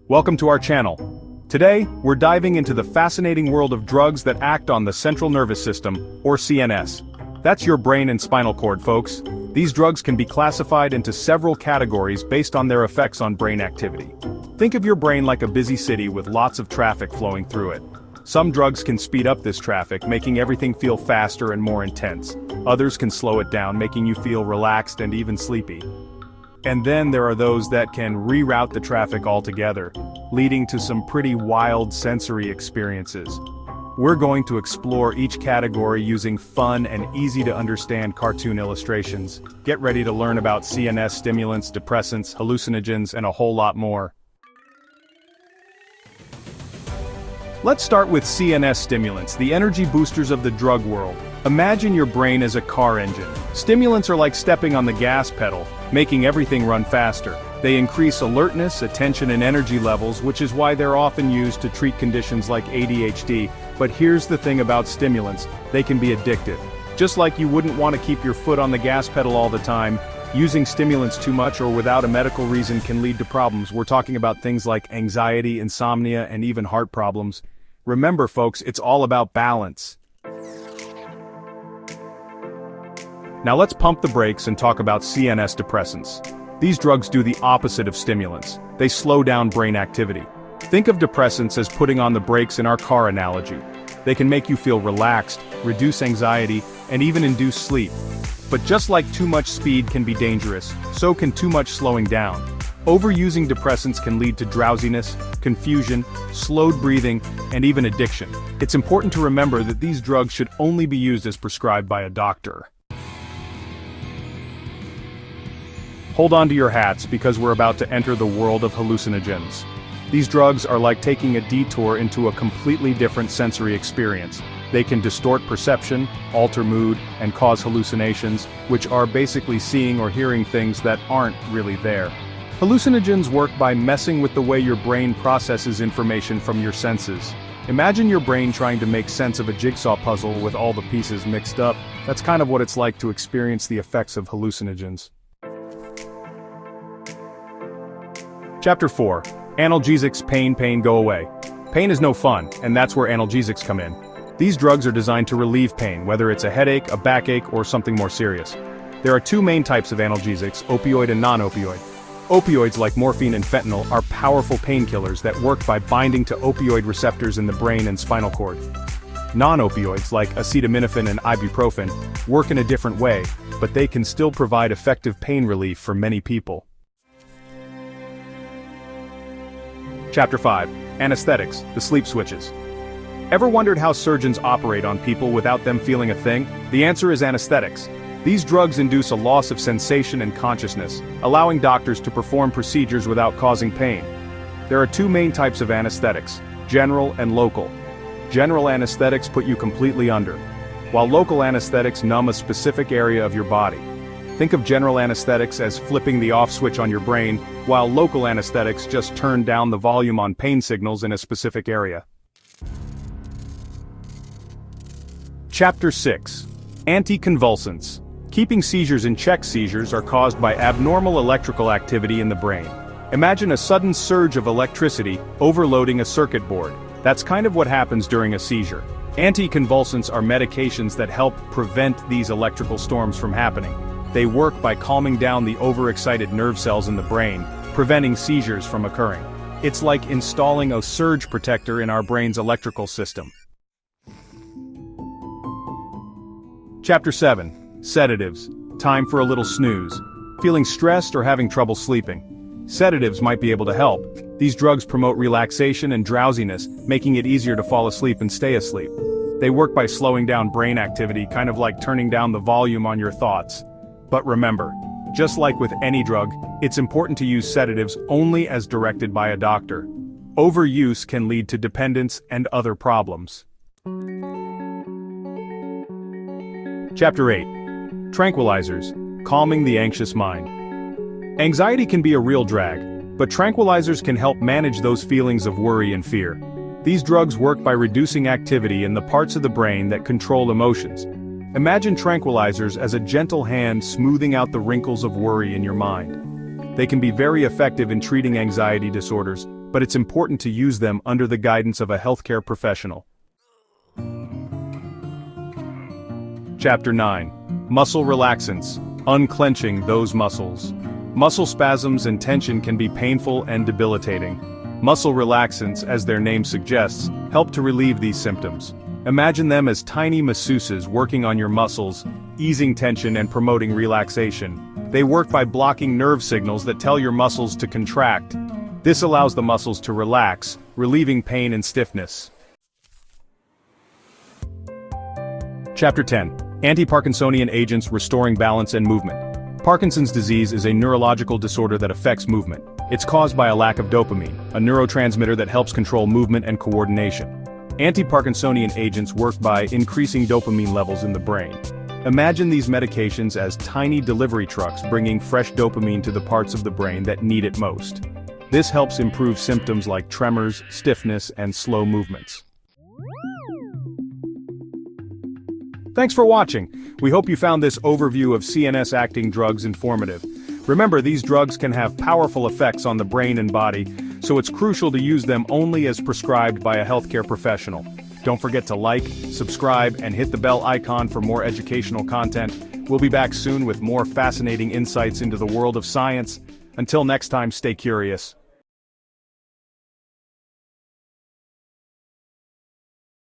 Welcome to our channel. Today, we're diving into the fascinating world of drugs that act on the central nervous system, or CNS. That's your brain and spinal cord, folks. These drugs can be classified into several categories based on their effects on brain activity. Think of your brain like a busy city with lots of traffic flowing through it. Some drugs can speed up this traffic, making everything feel faster and more intense. Others can slow it down, making you feel relaxed and even sleepy. And then there are those that can reroute the traffic altogether, leading to some pretty wild sensory experiences. We're going to explore each category using fun and easy-to-understand cartoon illustrations. Get ready to learn about CNS stimulants, depressants, hallucinogens, and a whole lot more. Let's start with CNS stimulants, the energy boosters of the drug world. Imagine your brain as a car engine. Stimulants are like stepping on the gas pedal, making everything run faster. They increase alertness, attention, and energy levels, which is why they're often used to treat conditions like ADHD. But here's the thing about stimulants, they can be addictive. Just like you wouldn't want to keep your foot on the gas pedal all the time, using stimulants too much or without a medical reason can lead to problems. We're talking about things like anxiety, insomnia, and even heart problems. Remember, folks, it's all about balance. Now let's pump the brakes and talk about CNS depressants. These drugs do the opposite of stimulants. They slow down brain activity. Think of depressants as putting on the brakes in our car analogy. They can make you feel relaxed, reduce anxiety, and even induce sleep. But just like too much speed can be dangerous, so can too much slowing down. Overusing depressants can lead to drowsiness, confusion, slowed breathing, and even addiction. It's important to remember that these drugs should only be used as prescribed by a doctor. Hold on to your hats because we're about to enter the world of hallucinogens. These drugs are like taking a detour into a completely different sensory experience. They can distort perception, alter mood, and cause hallucinations, which are basically seeing or hearing things that aren't really there. Hallucinogens work by messing with the way your brain processes information from your senses. Imagine your brain trying to make sense of a jigsaw puzzle with all the pieces mixed up. That's kind of what it's like to experience the effects of hallucinogens. Chapter 4. Analgesics. Pain, go away. Pain is no fun, and that's where analgesics come in. These drugs are designed to relieve pain, whether it's a headache, a backache, or something more serious. There are two main types of analgesics, opioid and non-opioid. Opioids like morphine and fentanyl are powerful painkillers that work by binding to opioid receptors in the brain and spinal cord. Non-opioids like acetaminophen and ibuprofen work in a different way, but they can still provide effective pain relief for many people. Chapter 5. Anesthetics, the sleep switches. Ever wondered how surgeons operate on people without them feeling a thing? The answer is anesthetics. These drugs induce a loss of sensation and consciousness, allowing doctors to perform procedures without causing pain. There are two main types of anesthetics, general and local. General anesthetics put you completely under, while local anesthetics numb a specific area of your body. Think of general anesthetics as flipping the off switch on your brain, while local anesthetics just turn down the volume on pain signals in a specific area. Chapter 6. Anticonvulsants. Keeping seizures in check. Seizures are caused by abnormal electrical activity in the brain. Imagine a sudden surge of electricity overloading a circuit board. That's kind of what happens during a seizure. Anticonvulsants are medications that help prevent these electrical storms from happening. They work by calming down the overexcited nerve cells in the brain, preventing seizures from occurring. It's like installing a surge protector in our brain's electrical system. Chapter 7. Sedatives. Time for a little snooze. Feeling stressed or having trouble sleeping? Sedatives might be able to help. These drugs promote relaxation and drowsiness, making it easier to fall asleep and stay asleep. They work by slowing down brain activity, kind of like turning down the volume on your thoughts. But remember, just like with any drug, it's important to use sedatives only as directed by a doctor. Overuse can lead to dependence and other problems. Chapter 8. Tranquilizers. Calming the anxious mind. Anxiety can be a real drag, but tranquilizers can help manage those feelings of worry and fear. These drugs work by reducing activity in the parts of the brain that control emotions. Imagine tranquilizers as a gentle hand smoothing out the wrinkles of worry in your mind. They can be very effective in treating anxiety disorders, but it's important to use them under the guidance of a healthcare professional. Chapter 9. Muscle relaxants. Unclenching those muscles. Muscle spasms and tension can be painful and debilitating. Muscle relaxants, as their name suggests, help to relieve these symptoms. Imagine them as tiny masseuses working on your muscles, easing tension and promoting relaxation. They work by blocking nerve signals that tell your muscles to contract. This allows the muscles to relax, relieving pain and stiffness. Chapter 10. Anti-Parkinsonian agents restoring balance and movement. Parkinson's disease is a neurological disorder that affects movement. It's caused by a lack of dopamine, a neurotransmitter that helps control movement and coordination. Anti-Parkinsonian agents work by increasing dopamine levels in the brain. Imagine these medications as tiny delivery trucks bringing fresh dopamine to the parts of the brain that need it most. This helps improve symptoms like tremors, stiffness, and slow movements. Thanks for watching. We hope you found this overview of CNS acting drugs informative. Remember, these drugs can have powerful effects on the brain and body, so it's crucial to use them only as prescribed by a healthcare professional. Don't forget to like, subscribe, and hit the bell icon for more educational content. We'll be back soon with more fascinating insights into the world of science. Until next time, stay curious.